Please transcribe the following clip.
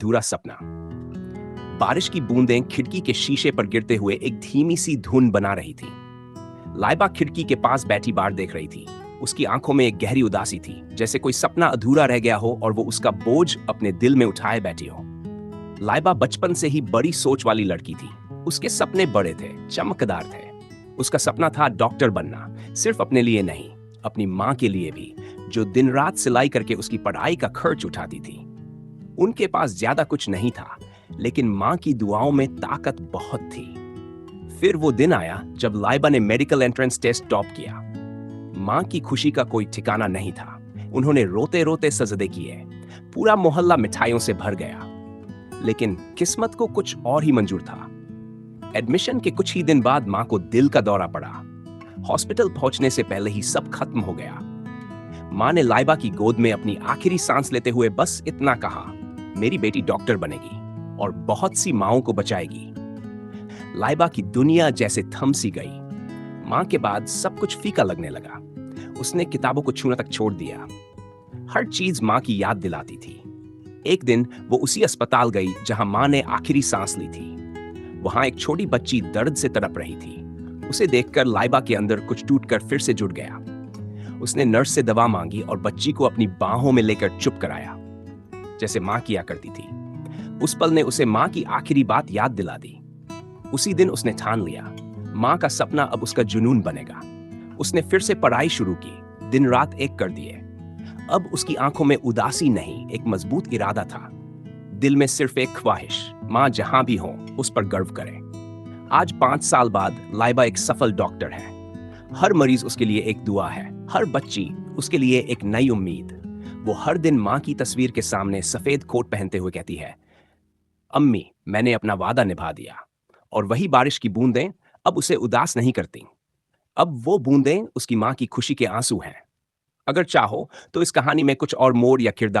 अधूरा सपना। बारिश की बूंदें खिड़की के शीशे पर गिरते हुए एक धीमी सी धुन बना रही थी। लाइबा खिड़की के पास बैठी बाहर देख रही थी। उसकी आंखों में एक गहरी उदासी थी, जैसे कोई सपना अधूरा रह गया हो और वो उसका बोझ अपने दिल में उठाए बैठी हो। लाइबा बचपन से ही बड़ी सोच वाली लड़की थी। उसके सपने बड़े थे, चमकदार थे। उसका सपना था डॉक्टर बनना, सिर्फ अपने लिए नहीं, अपनी माँ के लिए भी, जो दिन रात सिलाई करके उसकी पढ़ाई का खर्च उठाती थी। उनके पास ज्यादा कुछ नहीं था, लेकिन माँ की दुआओं में ताकत बहुत थी। फिर वो दिन आया जब लाइबा ने मेडिकल एंट्रेंस टेस्ट टॉप किया। माँ की खुशी का कोई ठिकाना नहीं था। उन्होंने रोते रोते सजदे किए। पूरा मोहल्ला मिठाइयों से भर गया। लेकिन किस्मत को कुछ और ही मंजूर था। एडमिशन के कुछ ही दिन बाद माँ को दिल का दौरा पड़ा। हॉस्पिटल पहुंचने से पहले ही सब खत्म हो गया। माँ ने लाइबा की गोद में अपनी आखिरी सांस लेते हुए बस इतना कहा, मेरी बेटी डॉक्टर बनेगी और बहुत सी माँओं को बचाएगी। लाइबा की दुनिया जैसे थम सी गई। माँ के बाद सब कुछ फीका लगने लगा। उसने किताबों को छूना तक छोड़ दिया। हर चीज माँ की याद दिलाती थी। एक दिन वो उसी अस्पताल गई जहां माँ ने आखिरी सांस ली थी। वहां एक छोटी बच्ची दर्द से तड़प रही थी। उसे देखकर लाइबा के अंदर कुछ टूटकर फिर से जुड़ गया। उसने नर्स से दवा मांगी और बच्ची को अपनी बाहों में लेकर चुप कराया, जैसे माँ किया करती थी। उस पल ने उसे माँ की आखिरी बात याद दिला दी। उसी दिन उसने ठान लिया, माँ का सपना अब उसका जुनून बनेगा। उसने फिर से पढ़ाई शुरू की, दिन रात एक कर दिए। अब उसकी आंखों में उदासी नहीं, एक मजबूत इरादा था। दिल में सिर्फ एक ख्वाहिश, माँ जहां भी हो उस पर गर्व करे। आज 5 साल बाद लाइबा एक सफल डॉक्टर है। हर मरीज उसके लिए एक दुआ है, हर बच्ची उसके लिए एक नई उम्मीद। वो हर दिन माँ की तस्वीर के सामने सफेद कोट पहनते हुए कहती है, अम्मी मैंने अपना वादा निभा दिया। और वही बारिश की बूंदें अब उसे उदास नहीं करती। अब वो बूंदें उसकी माँ की खुशी के आंसू हैं। अगर चाहो तो इस कहानी में कुछ और मोड़ या किरदार